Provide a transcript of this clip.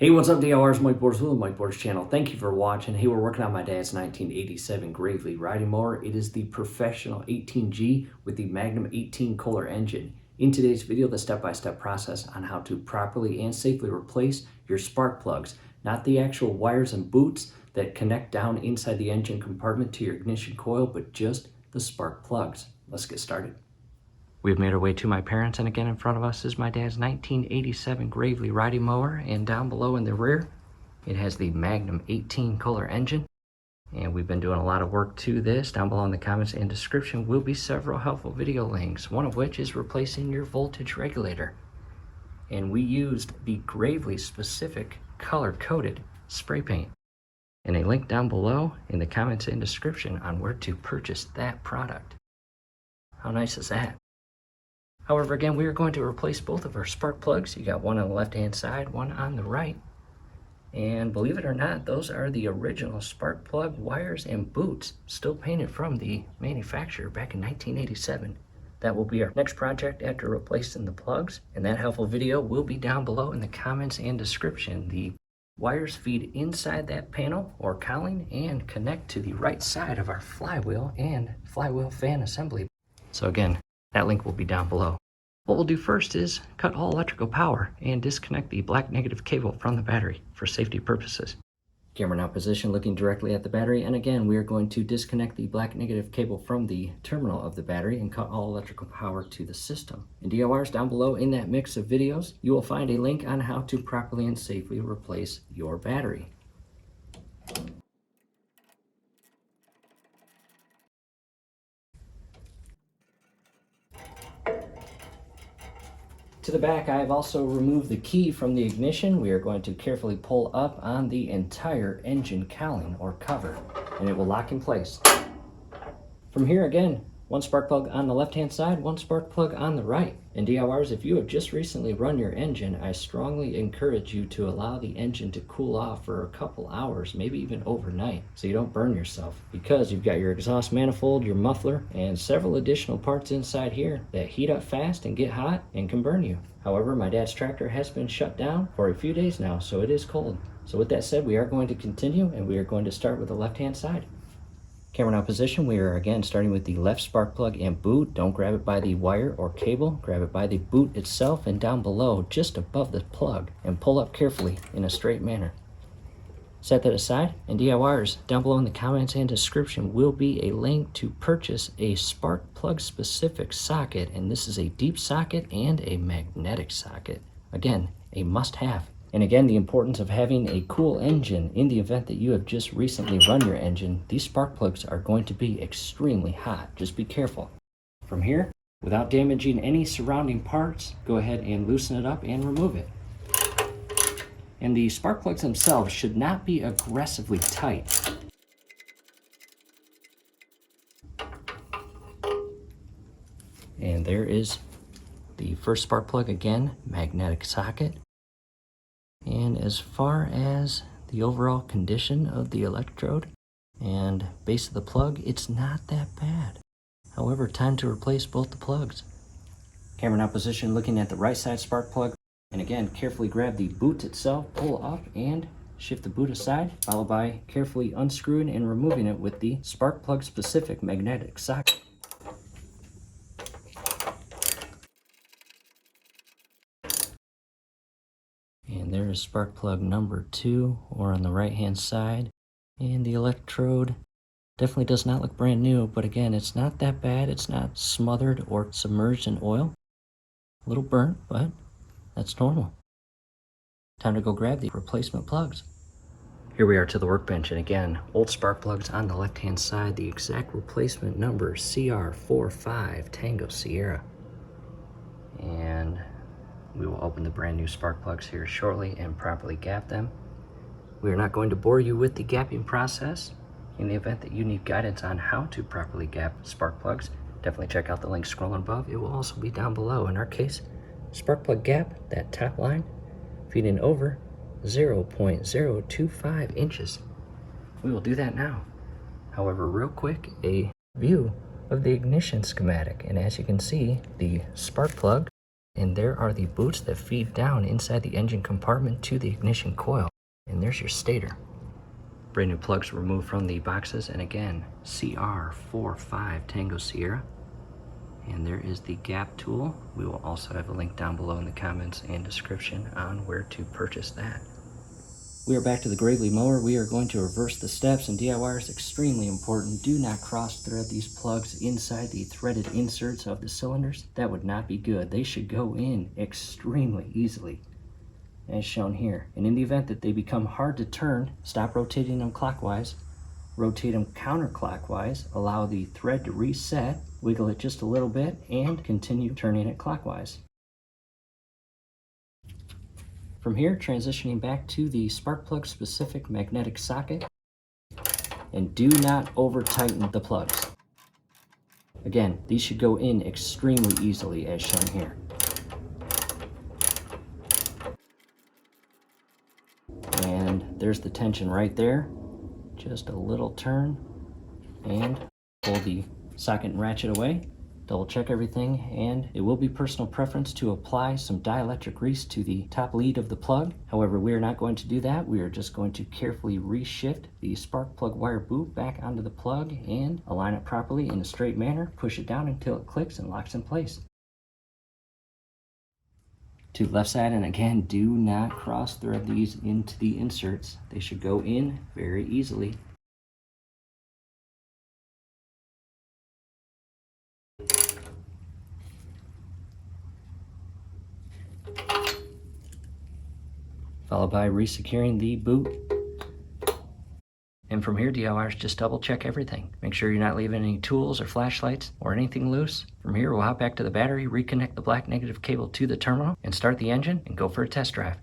Hey, what's up, DIYers? Mike Boards with the Mike Boards channel. Thank you for watching. Hey, we're working on my dad's 1987 Gravely riding mower. It is the professional 18G with the Magnum 18 Kohler engine. In today's video, the step-by-step process on how to properly and safely replace your spark plugs, not the actual wires and boots that connect down inside the engine compartment to your ignition coil, but just the spark plugs. Let's get started. We've made our way to my parents', and again in front of us is my dad's 1987 Gravely riding mower, and down below in the rear it has the Magnum 18 Kohler engine. And we've been doing a lot of work to this. Down below in the comments and description will be several helpful video links, one of which is replacing your voltage regulator. And we used the Gravely specific color-coded spray paint, and a link down below in the comments and description on where to purchase that product. How nice is that? However, again, we are going to replace both of our spark plugs. You got one on the left-hand side, one on the right. And believe it or not, those are the original spark plug wires and boots, still painted from the manufacturer back in 1987. That will be our next project after replacing the plugs, and that helpful video will be down below in the comments and description. The wires feed inside that panel or cowling and connect to the right side of our flywheel and flywheel fan assembly. So again, that link will be down below. What we'll do first is cut all electrical power and disconnect the black negative cable from the battery for safety purposes. Camera now positioned looking directly at the battery, and again we are going to disconnect the black negative cable from the terminal of the battery and cut all electrical power to the system. And DIYers, down below in that mix of videos you will find a link on how to properly and safely replace your battery. To the back, I have also removed the key from the ignition. We are going to carefully pull up on the entire engine cowling or cover, and it will lock in place. From here, again, one spark plug on the left-hand side, one spark plug on the right. And DIYers, if you have just recently run your engine, I strongly encourage you to allow the engine to cool off for a couple hours, maybe even overnight, so you don't burn yourself. Because you've got your exhaust manifold, your muffler, and several additional parts inside here that heat up fast and get hot and can burn you. However, my dad's tractor has been shut down for a few days now, so it is cold. So with that said, we are going to continue, and we are going to start with the left-hand side. Camera now position. We are again starting with the left spark plug and boot. Don't grab it by the wire or cable, grab it by the boot itself and down below just above the plug, and pull up carefully in a straight manner. Set that aside, and DIYers, down below in the comments and description will be a link to purchase a spark plug specific socket, and this is a deep socket and a magnetic socket. Again, a must-have. And again, the importance of having a cool engine. In the event that you have just recently run your engine, these spark plugs are going to be extremely hot. Just be careful. From here, without damaging any surrounding parts, go ahead and loosen it up and remove it. And the spark plugs themselves should not be aggressively tight. And there is the first spark plug, again, magnetic socket. And as far as the overall condition of the electrode and base of the plug, it's not that bad. However, time to replace both the plugs. Camera now position looking at the right side spark plug, and again carefully grab the boot itself, pull up and shift the boot aside, followed by carefully unscrewing and removing it with the spark plug specific magnetic socket. And there is spark plug number 2, or on the right hand side. And the electrode definitely does not look brand new, but again, it's not that bad. It's not smothered or submerged in oil. A little burnt, but that's normal. Time to go grab the replacement plugs. Here we are to the workbench, and again, old spark plugs on the left hand side, the exact replacement number CR45 Tango Sierra. And we will open the brand new spark plugs here shortly and properly gap them. We are not going to bore you with the gapping process. In the event that you need guidance on how to properly gap spark plugs, definitely check out the link scrolling above. It will also be down below. In our case, spark plug gap, that top line, feeding over 0.025 inches. We will do that now. However, real quick, a view of the ignition schematic. And as you can see, the spark plug And there are the boots that feed down inside the engine compartment to the ignition coil. And there's your stator. Brand new plugs removed from the boxes, and again, CR45 Tango Sierra. And there is the gap tool. We will also have a link down below in the comments and description on where to purchase that. We are back to the Gravely mower. We are going to reverse the steps, and DIYers, extremely important. Do not cross thread these plugs inside the threaded inserts of the cylinders. That would not be good. They should go in extremely easily, as shown here. And in the event that they become hard to turn, stop rotating them clockwise, rotate them counterclockwise, allow the thread to reset, wiggle it just a little bit, and continue turning it clockwise. From here, transitioning back to the spark plug specific magnetic socket, and do not over tighten the plugs. Again, these should go in extremely easily, as shown here. And there's the tension right there. Just a little turn, and pull the socket and ratchet away. Double check everything, and it will be personal preference to apply some dielectric grease to the top lead of the plug. However, we are not going to do that. We are just going to carefully reshift the spark plug wire boot back onto the plug and align it properly in a straight manner. Push it down until it clicks and locks in place. To the left side, and again, do not cross thread these into the inserts. They should go in very easily. Followed by resecuring the boot. And from here, DIYers, just double check everything. Make sure you're not leaving any tools or flashlights or anything loose. From here, we'll hop back to the battery, reconnect the black negative cable to the terminal, and start the engine and go for a test drive.